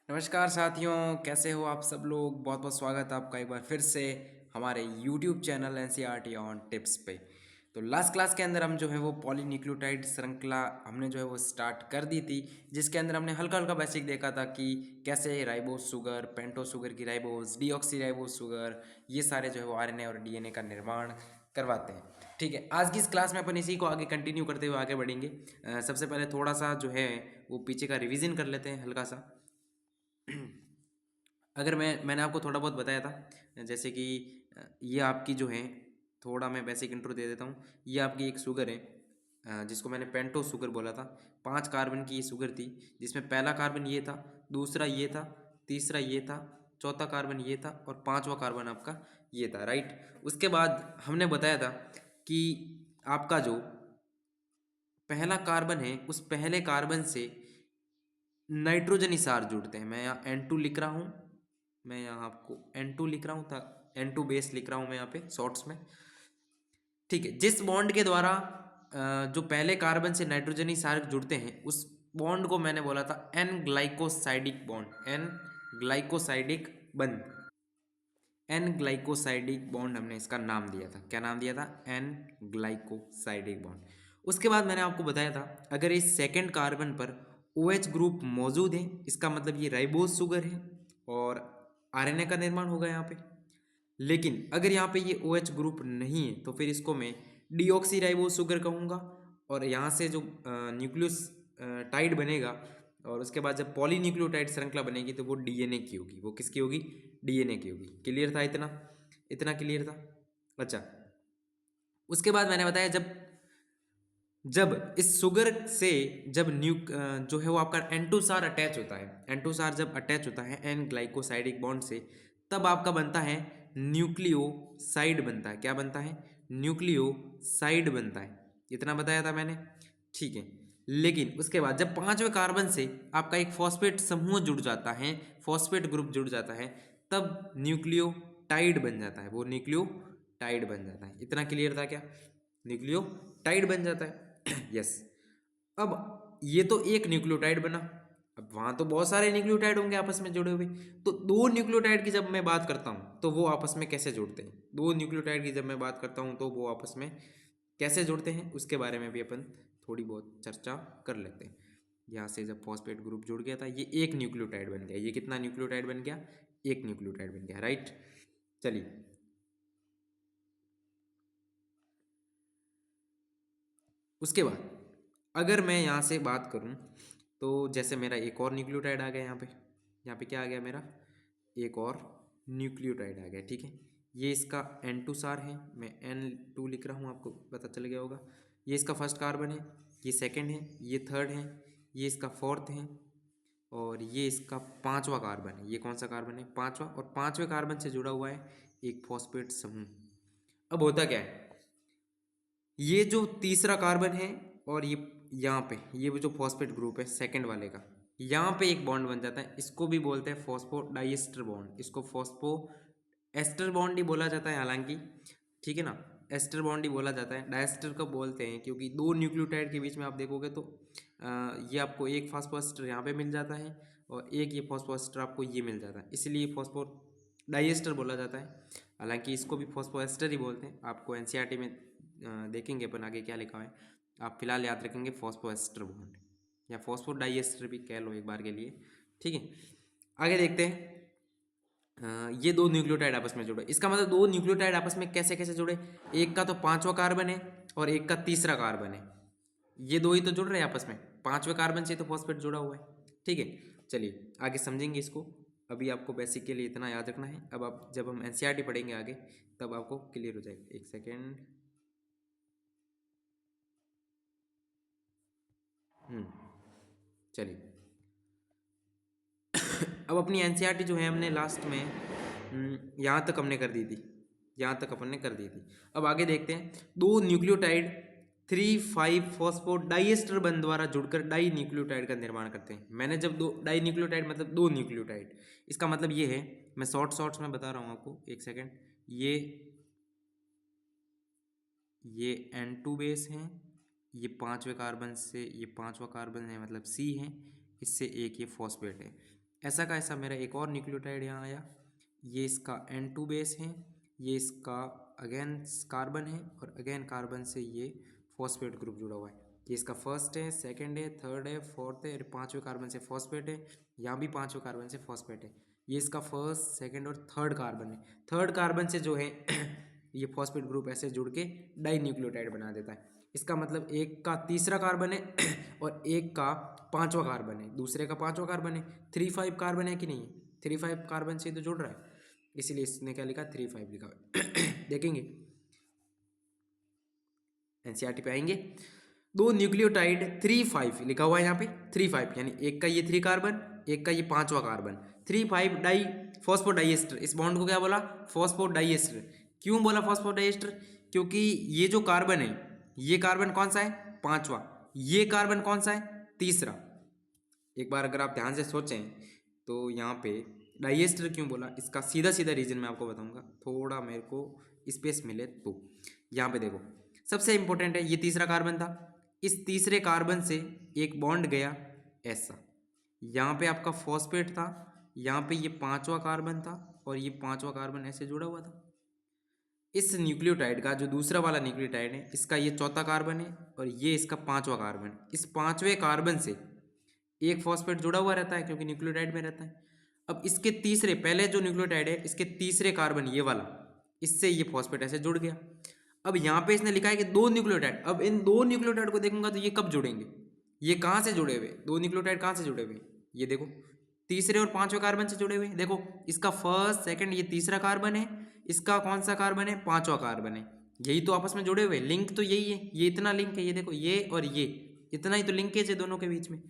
नमस्कार साथियों, कैसे हो आप सब लोग। बहुत बहुत स्वागत है आपका एक बार फिर से हमारे YouTube channel NCERT on tips पे। तो लास्ट क्लास के अंदर हम जो है वो पॉलीन्यूक्लियोटाइड श्रृंखला हमने जो है वो स्टार्ट कर दी थी, जिसके अंदर हमने हल्का हल्का बेसिक देखा था कि कैसे राइबोज शुगर, पेंटोज शुगर की राइबोज, डीऑक्सी राइबोज शुगर, ये सारे जो है वो RNA और DNA का निर्माण करवाते हैं। ठीक है, आज की इस क्लास में अपन इसी को आगे कंटिन्यू करते हुए आगे बढ़ेंगे। सबसे पहले थोड़ा सा जो है वो पीछे का रिवीजन कर लेते हैं हल्का सा। अगर मैंने आपको थोड़ा बहुत बताया था, जैसे कि ये आपकी जो है, थोड़ा मैं बेसिक इंट्रो दे देता हूँ। ये आपकी एक शुगर है, जिसको मैंने पेंटो शुगर बोला था। 5 कार्बन की ये शुगर थी, जिसमें पहला कार्बन ये था, दूसरा ये था, तीसरा ये था, चौथा कार्बन ये था और पांचवा कार्बन आपका ये था। राइट। उसके बाद हमने बताया था कि आपका जो पहला कार्बन है, उस पहले कार्बन से नाइट्रोजन क्षार जुड़ते हैं। मैं यहाँ N2 लिख रहा हूँ, मैं यहाँ आपको N2 लिख रहा हूँ था, N2 बेस लिख रहा हूँ मैं यहाँ पे शॉर्ट्स में। ठीक है, जिस बॉन्ड के द्वारा जो पहले कार्बन से नाइट्रोजनी क्षार जुड़ते हैं, उस बॉन्ड को मैंने बोला था N glycosidic bond. N glycosidic बंध, एन ग्लाइकोसाइडिक बॉन्ड हमने इसका नाम दिया था। क्या नाम दिया था? N glycosidic bond. उसके बाद मैंने आपको बताया था, अगर इस सेकेंड कार्बन पर OH ग्रुप मौजूद है, इसका मतलब ये राइबोज शुगर है और RNA का निर्माण होगा यहाँ पे। लेकिन अगर यहाँ पे ये OH ग्रुप नहीं है तो फिर इसको मैं डीऑक्सी राइबोज शुगर कहूँगा। और यहाँ से जो न्यूक्लियस टाइड बनेगा, और उसके बाद जब पॉलीन्यूक्लियोटाइड श्रृंखला बनेगी तो वो DNA की होगी। वो किसकी होगी? DNA की होगी। क्लियर था? इतना इतना क्लियर था? अच्छा, उसके बाद मैंने बताया, जब जब इस शुगर से जब जो है वो आपका N2 सार अटैच होता है, N2 सार जब अटैच होता है एन ग्लाइकोसाइडिक बॉन्ड से, तब आपका बनता है न्यूक्लियोसाइड बनता है। क्या बनता है? न्यूक्लियोसाइड बनता है। इतना बताया था मैंने। ठीक है, लेकिन उसके बाद जब पांचवें कार्बन से आपका एक फॉस्फेट समूह जुड़ जाता है, फॉस्फेट ग्रुप जुड़ जाता है, तब न्यूक्लियोटाइड बन जाता है। वो न्यूक्लियोटाइड बन जाता है। इतना क्लियर था क्या? न्यूक्लियोटाइड बन जाता है। यस। अब ये तो एक न्यूक्लियोटाइड बना, अब वहां तो बहुत सारे न्यूक्लियोटाइड होंगे आपस में जुड़े हुए। तो दो न्यूक्लियोटाइड की जब मैं बात करता हूं तो वो आपस में कैसे जुड़ते हैं, दो न्यूक्लियोटाइड की जब मैं बात करता हूं तो वो आपस में कैसे जुड़ते हैं, उसके बारे में भी अपन थोड़ी बहुत चर्चा कर लेते हैं। यहाँ से जब फॉस्फेट ग्रुप जुड़ गया था, ये एक न्यूक्लियोटाइड बन गया। ये कितना न्यूक्लियोटाइड बन गया? एक न्यूक्लियोटाइड बन गया। राइट। चलिए, उसके बाद अगर मैं यहाँ से बात करूँ तो जैसे मेरा एक और न्यूक्लियोटाइड आ गया यहाँ पे। यहाँ पे क्या आ गया मेरा? एक और न्यूक्लियोटाइड आ गया। ठीक है, ये इसका N2 सार है, मैं N2 लिख रहा हूँ, आपको पता चल गया होगा। ये इसका फर्स्ट कार्बन है, ये सेकंड है, ये थर्ड है, ये इसका फोर्थ है और ये इसका पांचवा कार्बन है। ये कौन सा कार्बन है? पांचवा। और पांचवें कार्बन से जुड़ा हुआ है एक फॉस्फेट समूह। अब होता क्या है, ये जो तीसरा कार्बन है और ये यहाँ पे ये जो फॉस्फेट ग्रुप है सेकंड वाले का, यहाँ पे एक बॉन्ड बन जाता है। इसको भी बोलते हैं फॉस्फोडाइएस्टर बॉन्ड। इसको फॉस्फो एस्टर बॉन्ड ही बोला जाता है हालांकि। ठीक है ना, एस्टर बॉन्ड ही बोला जाता है। डायस्टर कब बोलते हैं? क्योंकि दो न्यूक्लियोटाइड के बीच में आप देखोगे तो ये आपको एक फॉस्फोएस्टर यहाँ पे मिल जाता है और एक ये फॉस्फोएस्टर आपको ये मिल जाता है, इसलिए फॉस्फो डाइएस्टर बोला जाता है। हालांकि इसको भी फॉस्फोएस्टर ही बोलते हैं। आपको एनसीईआरटी में देखेंगे अपन आगे क्या लिखा है। आप फिलहाल याद रखेंगे फॉस्फोएस्टर बॉन्ड या फॉस्फोडाइएस्टर भी कह लो एक बार के लिए। ठीक है, आगे देखते हैं। ये दो न्यूक्लियोटाइड आपस में जुड़े, इसका मतलब दो न्यूक्लियोटाइड आपस में कैसे कैसे जुड़े? एक का तो पांचवा कार्बन है और एक का तीसरा कार्बन है। ये दो ही तो जुड़ रहे हैं आपस में, पांचवें कार्बन से तो फॉस्फेट जुड़ा हुआ है। ठीक है, चलिए आगे समझेंगे इसको। अभी आपको बेसिक के लिए इतना याद रखना है। अब आप जब हम एनसीईआरटी पढ़ेंगे आगे तब आपको क्लियर हो जाएगा। एक सेकेंड। चलिए, अब अपनी एनसीईआरटी जो है हमने लास्ट में यहाँ तक हमने कर दी थी, यहाँ तक अपन ने कर दी थी। अब आगे देखते हैं। दो न्यूक्लियोटाइड 3,5 फॉस्फोडाइएस्टर बंध द्वारा जुड़कर डाई न्यूक्लियोटाइड का निर्माण करते हैं। मैंने जब दो डाई न्यूक्लियोटाइड मतलब दो न्यूक्लियोटाइड, इसका मतलब ये है, मैं शॉर्ट्स में बता रहा हूँ आपको। एक सेकेंड। ये N2 बेस है, ये पांचवें कार्बन से, ये पांचवा कार्बन है मतलब C है, इससे एक ये फॉस्फेट है। ऐसा का ऐसा मेरा एक और न्यूक्लियोटाइड यहाँ आया, ये इसका N2 बेस है, ये इसका अगेन कार्बन है और अगेन कार्बन से ये फॉस्फेट ग्रुप जुड़ा हुआ है। ये इसका फर्स्ट है, सेकंड है, थर्ड है, फोर्थ है और पांचवें कार्बन से फॉस्फेट है। यहाँ भी पांचवें कार्बन से फॉस्फेट है। ये इसका फर्स्ट, सेकंड और थर्ड कार्बन है। थर्ड कार्बन से जो है ये फॉस्फेट ग्रुप ऐसे जुड़ के डाई न्यूक्लियोटाइड बना देता है। इसका मतलब एक का तीसरा कार्बन है और एक का पांचवा कार्बन है, दूसरे का पांचवा कार्बन है। 3,5 कार्बन है कि नहीं? 3,5 कार्बन से तो जुड़ रहा है, इसीलिए इसने क्या लिखा? 3,5 लिखा हुआ देखेंगे एनसीईआरटी पे आएंगे, दो न्यूक्लियोटाइड 3,5 लिखा हुआ है यहाँ पे 3,5, यानी एक का ये 3 कार्बन, एक का ये पांचवा कार्बन, 3,5 डाई फॉस्फोडाइएस्टर। इस बॉन्ड को क्या बोला? फॉस्फोडाइएस्टर। क्यों बोला फॉस्फोडाइएस्टर? क्योंकि ये जो कार्बन है, ये कार्बन कौन सा है? पांचवा। ये कार्बन कौन सा है? तीसरा। एक बार अगर आप ध्यान से सोचें तो यहाँ पे डाइएस्टर क्यों बोला, इसका सीधा सीधा रीजन मैं आपको बताऊंगा, थोड़ा मेरे को स्पेस मिले तो। यहाँ पे देखो, सबसे इंपॉर्टेंट है, ये तीसरा कार्बन था, इस तीसरे कार्बन से एक बॉन्ड गया ऐसा, यहाँ पे आपका फॉस्फेट था, यहाँ पे ये पांचवा कार्बन था और ये पांचवा कार्बन ऐसे जुड़ा हुआ था। इस न्यूक्लियोटाइड का जो दूसरा वाला न्यूक्लियोटाइड है, इसका ये चौथा कार्बन है और ये इसका पांचवा कार्बन। इस पांचवें कार्बन से एक फॉस्फेट जुड़ा हुआ रहता है क्योंकि न्यूक्लियोटाइड में रहता है। अब इसके तीसरे, पहले जो न्यूक्लियोटाइड है इसके तीसरे कार्बन ये वाला, इससे ये फॉस्फेट ऐसे जुड़ गया। अब यहाँ पे इसने लिखा है कि दो न्यूक्लियोटाइड, अब इन दो न्यूक्लियोटाइड को देखूंगा तो ये कब जुड़ेंगे? ये कहाँ से जुड़े हुए? दो न्यूक्लियोटाइड कहाँ से जुड़े हुए? ये देखो, तीसरे और पांचवें कार्बन से जुड़े हुए। देखो, इसका फर्स्ट, सेकंड, ये तीसरा कार्बन है, इसका कौन सा कार्बन है? पांचवा कार्बन है। यही तो आपस में जुड़े हुए, लिंक तो यही है, ये इतना लिंक है, ये देखो, ये और ये इतना ही तो लिंकेज है दोनों के बीच में।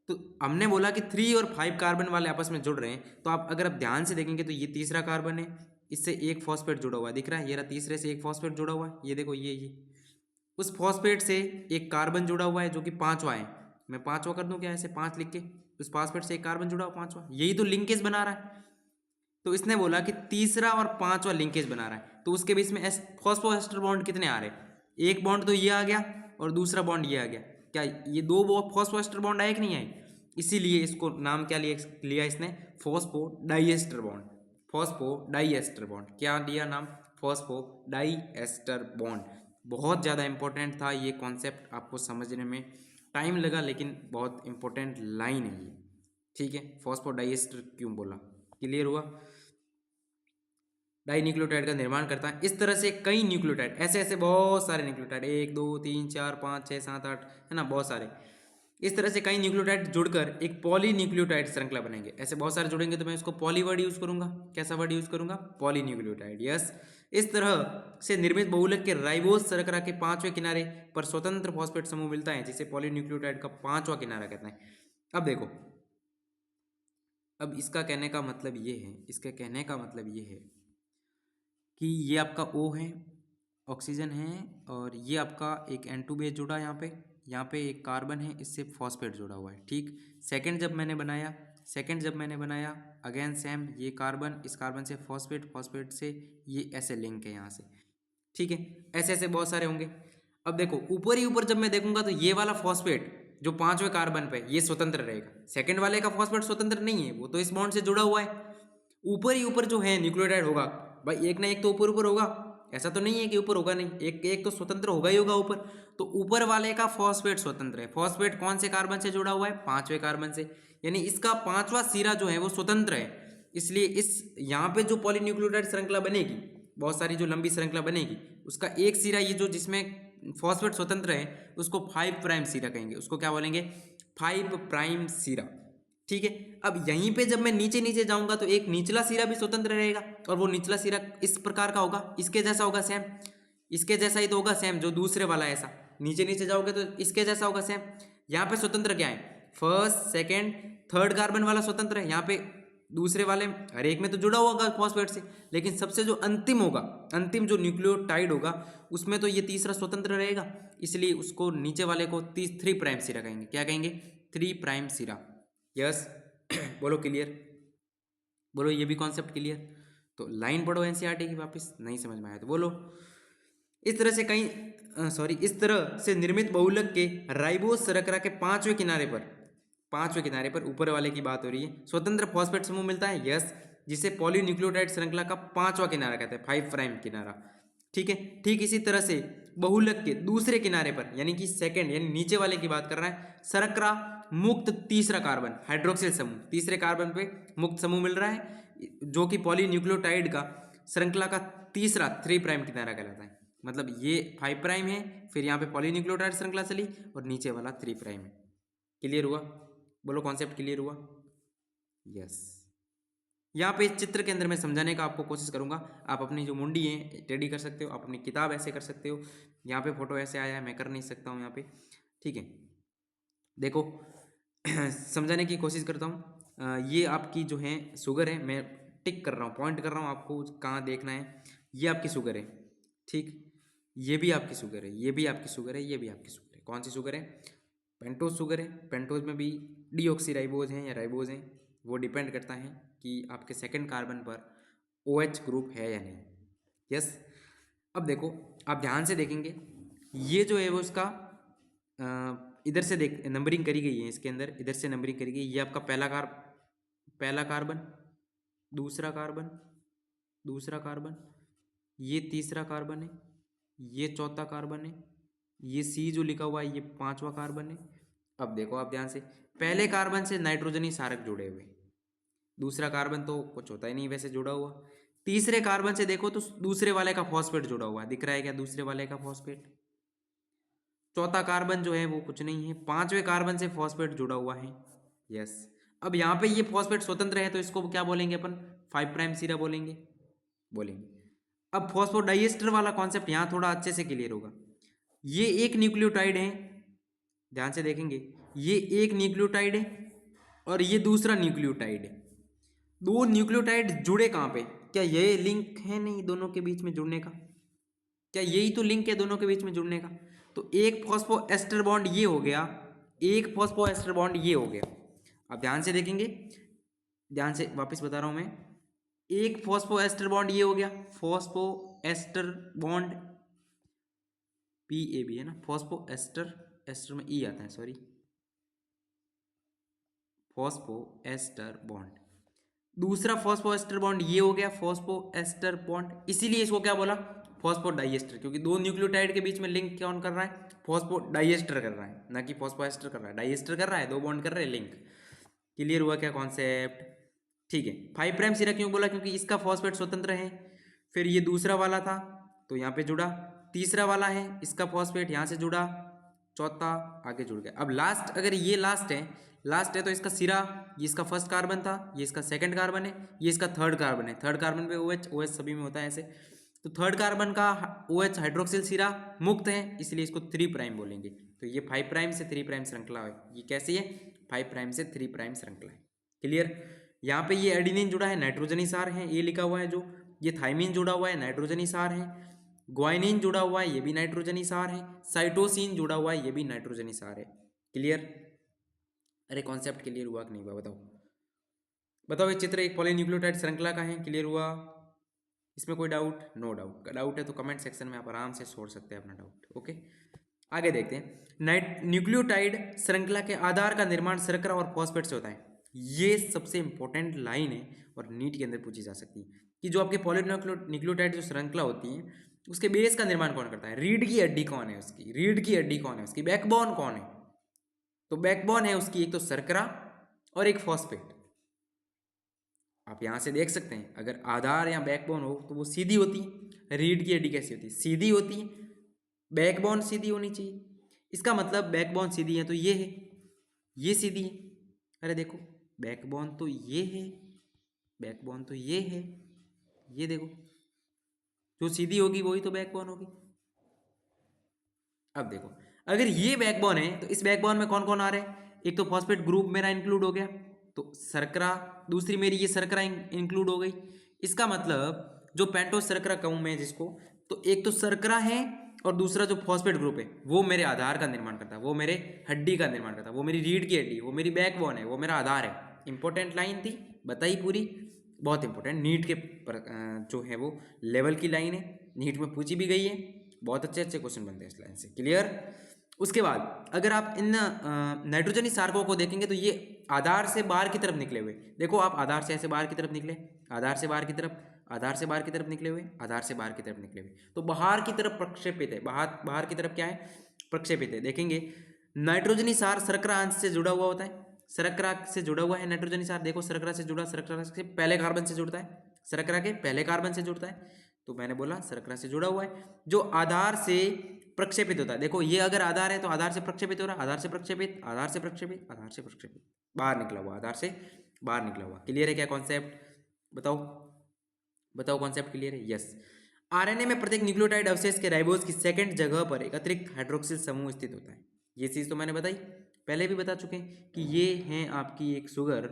तो हमने बोला कि 3 और 5 कार्बन वाले आपस में जुड़ रहे हैं, तो आप अगर आप ध्यान से देखेंगे तो ये तीसरा कार्बन है, इससे एक फॉस्फेट जुड़ा हुआ है, दिख रहा है? ये रहा, तीसरे से एक फॉस्फेट जुड़ा हुआ है, ये देखो, ये उस फॉस्फेट से एक कार्बन जुड़ा हुआ है जो कि पांचवा है। मैं पांचवा कर दूं क्या ऐसे, 5 लिख के? उस फॉस्फेट से एक कार्बन जुड़ा हुआ पांचवा, यही तो लिंकेज बना रहा है। तो इसने बोला कि तीसरा और पांचवा लिंकेज बना रहा है, तो उसके बीच में फॉस्फोएस्टर बॉन्ड कितने आ रहे हैं? एक बॉन्ड तो ये आ गया और दूसरा बॉन्ड ये आ गया। क्या ये दो फॉस्फोएस्टर बॉन्ड आए कि नहीं आए? इसीलिए इसको नाम क्या लिया इसने? Phosphodiester bond. फॉस्फोडाइएस्टर बॉन्ड क्या दिया नाम? Phosphodiester bond. बहुत ज़्यादा इंपॉर्टेंट था ये कॉन्सेप्ट, आपको समझने में टाइम लगा लेकिन बहुत इंपॉर्टेंट लाइन है ये, ठीक है? फॉस्फोडाइएस्टर क्यों बोला, क्लियर हुआ? डाई न्यूक्लियोटाइड का निर्माण करता है। इस तरह से कई न्यूक्लियोटाइड, ऐसे ऐसे बहुत सारे न्यूक्लियोटाइड, 1 2 3 4 5 6 7 8, है ना, बहुत सारे। इस तरह से कई न्यूक्लियोटाइड जुड़कर एक पॉली न्यूक्लियोटाइड श्रृंखला बनेंगे। ऐसे बहुत सारे जुड़ेंगे तो मैं इसको पॉली वर्ड यूज करूंगा। कैसा वर्ड यूज करूंगा? Poly nucleotide, yes. इस तरह से निर्मित बहुलक के राइबोज शर्करा के पांचवें किनारे पर स्वतंत्र फॉस्फेट समूह मिलता है, जिसे पॉली न्यूक्लियोटाइड का पांचवा किनारा कहते हैं। अब देखो, अब इसका कहने का मतलब ये है, इसके कहने का मतलब ये है कि ये आपका O है, ऑक्सीजन है, और ये आपका एक N2 बेस जुड़ा है यहाँ पे एक कार्बन है, इससे फॉस्फेट जुड़ा हुआ है, ठीक। सेकंड जब मैंने बनाया अगेन सेम, ये कार्बन, इस कार्बन से फॉस्फेट, फॉस्फेट से ये ऐसे लिंक है यहाँ से, ठीक है। ऐसे ऐसे बहुत सारे होंगे। अब देखो, ऊपर ही ऊपर जब मैं देखूंगा तो ये वाला फॉस्फेट जो पांचवें कार्बन पे, ये स्वतंत्र रहेगा। सेकंड वाले का फॉस्फेट स्वतंत्र नहीं है, वो तो इस बॉन्ड से जुड़ा हुआ है। ऊपर ही ऊपर जो है न्यूक्लियोटाइड होगा भाई, एक ना एक तो ऊपर ऊपर होगा, ऐसा तो नहीं है कि ऊपर होगा नहीं, एक एक तो स्वतंत्र होगा ही होगा ऊपर। तो ऊपर वाले का फॉस्फेट स्वतंत्र है। फॉस्फेट कौन से कार्बन से जुड़ा हुआ है? पांचवें कार्बन से, यानी इसका पांचवा सिरा जो है वो स्वतंत्र है। इसलिए इस यहाँ पे जो पॉलीन्यूक्लियोटाइड श्रृंखला बनेगी, बहुत सारी जो लंबी श्रृंखला बनेगी, उसका एक सिरा ये जो जिसमें फॉस्फेट स्वतंत्र है उसको 5 प्राइम सिरा कहेंगे। उसको क्या बोलेंगे? 5 प्राइम सिरा, ठीक है। अब यहीं पे जब मैं नीचे नीचे जाऊंगा तो एक निचला सिरा भी स्वतंत्र रहेगा, और वो निचला सिरा इस प्रकार का होगा, इसके जैसा होगा सेम, इसके जैसा ही तो होगा सेम, जो दूसरे वाला है ऐसा। नीचे नीचे जाओगे तो इसके जैसा होगा सेम। यहाँ पे स्वतंत्र क्या है? फर्स्ट, सेकेंड, थर्ड कार्बन वाला स्वतंत्र है। यहाँ पे दूसरे वाले हर एक में तो जुड़ा होगा फॉस्फेट से, लेकिन सबसे जो अंतिम होगा, अंतिम जो न्यूक्लियोटाइड होगा, उसमें तो ये तीसरा स्वतंत्र रहेगा, इसलिए उसको नीचे वाले को 3 प्राइम सिरा कहेंगे। क्या कहेंगे? 3 प्राइम सिरा, यस। बोलो क्लियर, बोलो ये भी कॉन्सेप्ट क्लियर। तो लाइन पढ़ो एनसीईआरटी की, वापस नहीं समझ में आया तो बोलो। इस तरह से इस तरह से निर्मित बहुलक के राइबोज शर्करा के पांचवें किनारे पर 5वें किनारे पर ऊपर वाले की बात हो रही है। स्वतंत्र फॉस्फेट समूह मिलता है, यस, जिसे पॉलीन्यूक्लियोटाइड श्रृंखला का 5वां किनारा कहते हैं, 5 प्राइम किनारा। ठीक है, ठीक इसी तरह से बहुलक के दूसरे किनारे पर यानी कि सेकंड यानी नीचे वाले की बात कर रहा है, शर्करा मुक्त तीसरा कार्बन हाइड्रोक्सिल समूह, तीसरे कार्बन पे मुक्त समूह मिल रहा है जो कि पॉलीन्यूक्लियोटाइड का श्रृंखला का तीसरा 3 प्राइम किनारा कहलाता है। मतलब ये 5 प्राइम है, फिर यहाँ पे पॉलीन्यूक्लियोटाइड श्रृंखला चली और नीचे वाला 3 प्राइम है। क्लियर हुआ? बोलो कॉन्सेप्ट क्लियर हुआ? यस। यहाँ पे इस चित्र के अंदर मैं समझाने का आपको कोशिश करूंगा, आप अपनी जो मुंडी है टेढ़ी कर सकते हो, आप अपनी किताब ऐसे कर सकते हो, यहाँ पे फोटो ऐसे आया है, मैं कर नहीं सकता हूँ यहाँ पे। ठीक है, देखो समझाने की कोशिश करता हूँ। ये आपकी जो है शुगर है, मैं टिक कर रहा हूँ, पॉइंट कर रहा हूँ आपको कहाँ देखना है। ये आपकी शुगर है, ठीक, ये भी आपकी शुगर है, ये भी आपकी शुगर है, ये भी आपकी शुगर है। कौन सी शुगर है? पेंटोज शुगर है। पेंटोज में भी डीऑक्सीराइबोज हैं या राइबोज हैं, वो डिपेंड करता है कि आपके सेकंड कार्बन पर OH ग्रुप है या नहीं। यस। अब देखो, आप ध्यान से देखेंगे, ये जो है वो इसका इधर से देख नंबरिंग करी गई है, इसके अंदर इधर से नंबरिंग करी गई। ये आपका पहला कार्बन, दूसरा कार्बन, दूसरा कार्बन, ये तीसरा कार्बन है, ये चौथा कार्बन है, ये C जो लिखा हुआ है ये 5वां कार्बन है। अब देखो आप ध्यान से, पहले कार्बन से नाइट्रोजनी क्षारक जुड़े हुए, दूसरा कार्बन तो कुछ होता ही नहीं वैसे जुड़ा हुआ। तीसरे कार्बन से देखो तो दूसरे वाले का फॉस्फेट जुड़ा हुआ है, दिख रहा है क्या? दूसरे वाले का फॉस्फेट। चौथा कार्बन जो है वो कुछ नहीं है, 5वें कार्बन से फॉस्फेट जुड़ा हुआ है। यस। अब यहाँ पे ये फॉस्फेट स्वतंत्र है तो इसको क्या बोलेंगे अपन? 5 प्राइम सीरा बोलेंगे। अब फॉस्फोडाइएस्टर वाला कॉन्सेप्ट यहाँ थोड़ा अच्छे से क्लियर होगा। ये एक न्यूक्लियोटाइड है, ध्यान से देखेंगे, ये एक न्यूक्लियोटाइड है और ये दूसरा न्यूक्लियोटाइड है। दो न्यूक्लियोटाइड जुड़े कहाँ पे? क्या ये लिंक है नहीं दोनों के बीच में जुड़ने का? क्या यही तो लिंक है दोनों के बीच में जुड़ने का? तो एक फॉस्फोएस्टर बॉन्ड ये हो गया, एक फॉस्फोएस्टर बॉन्ड ये हो गया। अब ध्यान से देखेंगे, ध्यान से वापस बता रहा हूं मैं, एक फॉस्फोएस्टर बॉन्ड ये हो गया, फॉस्फोएस्टर बॉन्ड PAB है ना, फॉस्फोएस्टर, एस्टर में E आता है, सॉरी, फॉस्फोएस्टर बॉन्ड। दूसरा फॉस्फोएस्टर बॉन्ड ये हो गया, फॉस्फोएस्टर बॉन्ड, इसीलिए इसको क्या बोला? फॉस्फोडाइएस्टर, क्योंकि दो न्यूक्लियोटाइड के बीच में लिंक कौन कर रहा है? फॉस्फोडाइएस्टर कर रहा है, ना कि फॉस्फोएस्टर कर रहा है। डाइएस्टर कर रहा है, दो बॉन्ड कर रहे हैं, लिंक। क्लियर हुआ क्या कॉन्सेप्ट? ठीक है। 5 प्राइम सिरा क्यों बोला? क्योंकि इसका फॉस्फेट स्वतंत्र है। फिर ये दूसरा वाला था तो यहाँ पे जुड़ा, तीसरा वाला है इसका फॉस्फेट यहाँ से जुड़ा, चौथा आगे जुड़ गया। अब लास्ट, अगर ये लास्ट है तो इसका सिरा, ये इसका फर्स्ट कार्बन था, ये इसका सेकंड कार्बन है, ये इसका थर्ड कार्बन है। थर्ड कार्बन पे OH सभी में होता है ऐसे, तो थर्ड कार्बन का OH हाइड्रोक्सिल सिरा मुक्त है, इसलिए इसको 3 प्राइम बोलेंगे। तो ये 5 प्राइम से 3 प्राइम श्रृंखला है। ये कैसी है? 5 प्राइम से 3 प्राइम श्रृंखला है। क्लियर? यहाँ पे ये एडिनिन जुड़ा है, नाइट्रोजनी क्षार है, ये लिखा हुआ है जो, ये थाइमिन जुड़ा हुआ है, नाइट्रोजनी क्षार है, ग्वाइनिन जुड़ा हुआ है, ये भी नाइट्रोजनी क्षार है, साइटोसिन जुड़ा हुआ है, ये भी नाइट्रोजनी क्षार है। क्लियर? अरे कॉन्सेप्ट क्लियर हुआ कि नहीं हुआ? बताओ। ये चित्र एक पॉलीन्यूक्लियोटाइड श्रृंखला का है। क्लियर हुआ? इसमें कोई डाउट? No doubt. डाउट है तो कमेंट सेक्शन में आप आराम से छोड़ सकते हैं अपना डाउट। ओके, आगे देखते हैं। न्यूक्लियोटाइड श्रृंखला के आधार का निर्माण शर्करा और फॉस्फेट से होता है। ये सबसे इंपॉर्टेंट लाइन है और नीट के अंदर पूछी जा सकती है कि जो आपके पॉलीन्यूक्लियोटाइड जो श्रृंखला होती है उसके बेस का निर्माण कौन करता है? रीढ़ की हड्डी कौन है उसकी? रीढ़ की हड्डी कौन है उसकी? बैकबोन कौन है? तो बैकबोन है उसकी एक तो शर्करा और एक फॉस्फेट। आप यहां से देख सकते हैं, अगर आधार या बैकबोन हो तो वो सीधी होती है। रीढ़ की हड्डी कैसी होती है? सीधी होती है। बैकबोन सीधी होनी चाहिए। इसका मतलब बैकबोन सीधी है तो ये है, ये सीधी है। अरे देखो, बैकबोन तो ये है, बैकबोन तो ये है, ये देखो, जो सीधी होगी वही तो बैकबोन होगी। अब देखो, अगर ये बैकबोन है तो इस बैकबोन में कौन कौन आ रहे हैं? एक तो फॉस्फेट ग्रुप मेरा इंक्लूड हो गया, तो शर्करा, दूसरी मेरी ये शर्करा इंक्लूड हो गई। इसका मतलब जो पेंटोज शर्करा कहूँ मैं जिसको, तो एक तो शर्करा है और दूसरा जो फॉस्फेट ग्रुप है वो मेरे आधार का निर्माण करता है, वो मेरे हड्डी का निर्माण करता है, वो मेरी रीढ़ की हड्डी, वो मेरी बैकबोन है, वो मेरा आधार है। इंपॉर्टेंट लाइन थी, बताई पूरी, बहुत इंपॉर्टेंट, नीट के जो है वो लेवल की लाइन है, नीट में पूछी भी गई है, बहुत अच्छे अच्छे क्वेश्चन बनते हैं इस लाइन से। क्लियर? उसके बाद अगर आप इन नाइट्रोजनी सारकों को देखेंगे तो ये आधार से बाहर की तरफ निकले हुए, देखो आप आधार से ऐसे बाहर की तरफ निकले, आधार से बाहर की तरफ, आधार से बाहर की तरफ निकले हुए, आधार से बाहर की तरफ निकले हुए, तो बाहर की तरफ प्रक्षेपित है, बाहर बाहर की तरफ क्या है, प्रक्षेपित है। देखेंगे नाइट्रोजनी सार शर्करा अंश से जुड़ा हुआ होता है, शर्करा से जुड़ा हुआ है नाइट्रोजनी सार, देखो शर्करा से जुड़ा, शर्करा से पहले कार्बन से जुड़ता है, शर्करा के पहले कार्बन से जुड़ता है, तो मैंने बोला शर्करा से जुड़ा हुआ है, जो आधार से प्रक्षेपित होता है। देखो ये अगर आधार है तो आधार से प्रक्षेपित हो रहा है, आधार से प्रक्षेपित, आधार से प्रक्षेपित, आधार से प्रक्षेपित, बाहर निकला हुआ, आधार से बाहर निकला हुआ। क्लियर है क्या कॉन्सेप्ट? बताओ बताओ कॉन्सेप्ट क्लियर है? यस। आरएनए में प्रत्येक न्यूक्लियोटाइड अवशेष के राइबोज की सेकंड जगह पर एक अतिरिक्त हाइड्रोक्सिल समूह स्थित होता है। ये चीज़ तो मैंने बताई, पहले भी बता चुके हैं कि ये है आपकी एक शुगर,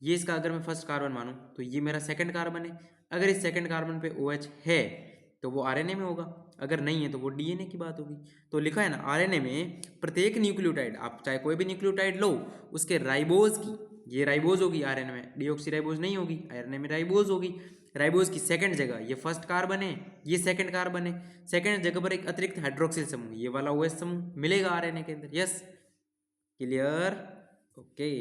ये इसका अगर मैं फर्स्ट कार्बन मानूं तो ये मेरा सेकंड कार्बन है, अगर इस सेकंड कार्बन पे OH है तो वो आरएनए में होगा, अगर नहीं है तो वो डीएनए की बात होगी। तो लिखा है ना आरएनए में प्रत्येक न्यूक्लियोटाइड, आप चाहे कोई भी न्यूक्लियोटाइड लो, उसके राइबोज की, ये राइबोज होगी आरएनए में, डीऑक्सीराइबोज नहीं होगी, आरएनए में राइबोज होगी, राइबोज की सेकंड जगह, ये फर्स्ट कार्बन है, ये सेकंड कार्बन है, सेकंड जगह पर एक अतिरिक्त हाइड्रोक्सिल समूह, ये वाला OH समूह मिलेगा आरएनए के अंदर। Yes, clear, okay.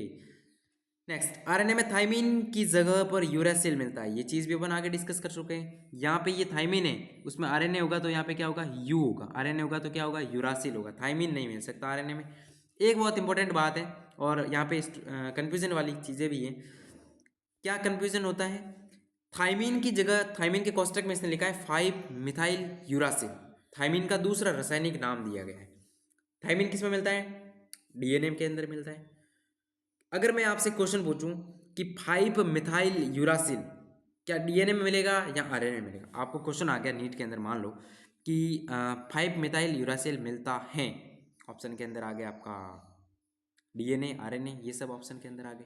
Next, RNA में थाइमिन की जगह पर यूरासिल मिलता है, ये चीज भी अपन आगे डिस्कस कर चुके हैं। यहाँ पे ये थाइमिन है, उसमें आरएनए होगा तो यहाँ पे क्या होगा, यू होगा, आरएनए होगा तो क्या होगा, यूरासिल होगा, थाइमिन नहीं मिल सकता आरएनए में। एक बहुत इंपॉर्टेंट बात है, और यहाँ पे कंफ्यूजन वाली चीजें भी हैं। क्या कंफ्यूजन होता है, थाइमिन की जगह, थाइमिन के कोष्टक में इसने लिखा है 5 मिथाइल यूरासिल, थाइमिन का दूसरा रासायनिक नाम दिया गया है। थाइमिन किस में मिलता है, डीएनए के अंदर मिलता है। अगर मैं आपसे क्वेश्चन पूछूं कि 5 मिथाइल यूरासिल क्या डीएनए में मिलेगा या आरएनए में मिलेगा, आपको क्वेश्चन आ गया नीट के अंदर, मान लो कि 5 मिथाइल यूरासिल मिलता है, ऑप्शन के अंदर आ गया आपका डीएनए, आरएनए, ये सब ऑप्शन के अंदर आ गए।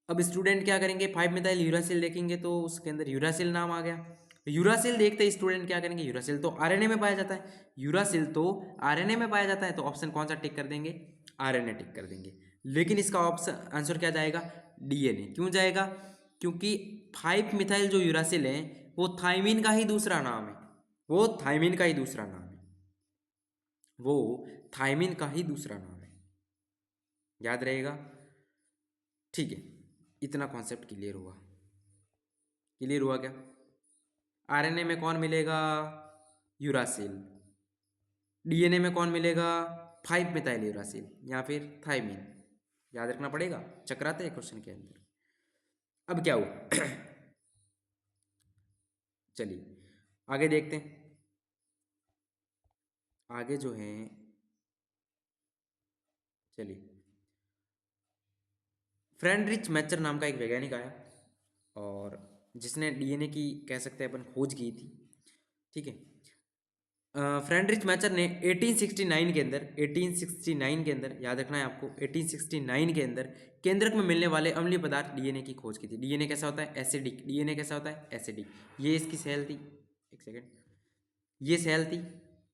अब स्टूडेंट क्या करेंगे, 5 मिथाइल यूरासिल देखेंगे तो उसके अंदर यूरासिल नाम आ गया, यूरासिल देखते ही स्टूडेंट क्या करेंगे, यूरासिल तो आरएनए में पाया जाता है, यूरासिल तो आरएनए में पाया जाता है, तो ऑप्शन कौन सा टिक कर देंगे, आरएनए टिक कर देंगे। लेकिन इसका ऑप्शन आंसर क्या जाएगा, डीएनए। क्यों जाएगा, क्योंकि 5 मिथाइल जो यूरासिल है वो थाइमिन का ही दूसरा नाम है, वो थाइमिन का ही दूसरा नाम है, वो थाइमिन का ही दूसरा नाम है, याद रहेगा। ठीक है, इतना कॉन्सेप्ट क्लियर हुआ, क्लियर हुआ क्या? आरएनए में कौन मिलेगा, यूरासिल, डीएनए में कौन मिलेगा, 5 मिथाइल यूरासिल या फिर थाइमिन, याद रखना पड़ेगा, चक्राते हैं क्वेश्चन के अंदर। अब क्या हुआ चलिए आगे देखते हैं, आगे जो है, चलिए, फ्रेडरिच मैचर नाम का एक वैज्ञानिक आया और जिसने डीएनए की कह सकते हैं अपन खोज की थी, ठीक है। फ्रेडरिच मैचर ने 1869 के अंदर, 1869 के अंदर, याद रखना है आपको, 1869 के अंदर केंद्रक में मिलने वाले अम्लीय पदार्थ डीएनए की खोज की थी। डीएनए कैसा होता है, एसिडिक, डीएनए कैसा होता है, एसिडिक। ये इसकी सेल थी, एक सेकेंड, ये सेल थी,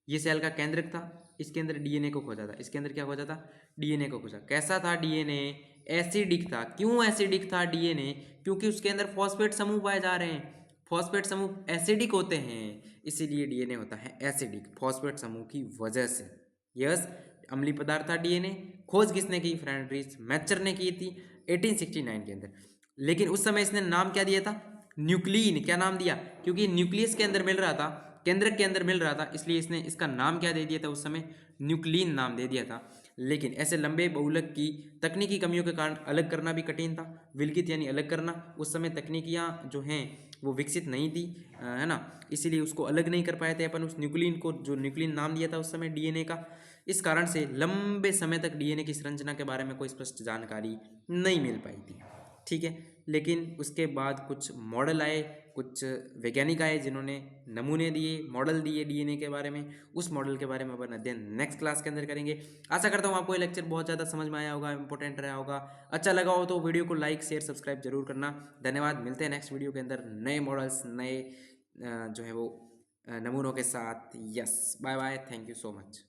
ये सेल का केंद्रक था, इसके अंदर डीएनए को खोजा था, इसके अंदर क्या खोजा था, डीएनए को खोजा। कैसा था डीएनए, एसिडिक था। क्यों एसिडिक था डीएनए, क्योंकि उसके अंदर फॉस्फेट समूह पाए जा रहे हैं, फॉस्फेट समूह एसिडिक होते हैं, इसीलिए डीएनए होता है एसिडिक, फॉस्फेट समूह की वजह से। यस, अम्लीय पदार्थ था डीएनए, खोज किसने की, फ्रेडरिच मैचर ने की थी 1869 के अंदर। लेकिन उस समय इसने नाम क्या दिया था, न्यूक्लिन। क्या नाम दिया, क्योंकि न्यूक्लियस के अंदर मिल रहा था, केंद्रक के अंदर मिल रहा था, इसलिए इसने इसका नाम क्या दे दिया था, उस समय न्यूक्लिन नाम दे दिया था। लेकिन ऐसे लंबे बहुलक की तकनीकी कमियों के कारण अलग करना भी कठिन था, विलगित यानी अलग करना, उस समय तकनीकियाँ जो हैं वो विकसित नहीं थी, है ना, इसीलिए उसको अलग नहीं कर पाए थे अपन उस न्यूक्लिन को, जो न्यूक्लिन नाम दिया था उस समय डीएनए का। इस कारण से लंबे समय तक डीएनए की संरचना के बारे में कोई स्पष्ट जानकारी नहीं मिल पाई थी, ठीक है। लेकिन उसके बाद कुछ मॉडल आए, कुछ वैज्ञानिक आए जिन्होंने नमूने दिए, मॉडल दिए डीएनए के बारे में। उस मॉडल के बारे में अपन अध्ययन नेक्स्ट क्लास के अंदर करेंगे। आशा करता हूँ आपको ये लेक्चर बहुत ज़्यादा समझ में आया होगा, इंपॉर्टेंट रहा होगा। अच्छा लगा हो तो वीडियो को लाइक शेयर सब्सक्राइब जरूर करना। धन्यवाद, मिलते हैं नेक्स्ट वीडियो के अंदर नए मॉडल्स, नए जो है वो नमूनों के साथ। Yes, bye bye, thank you so much.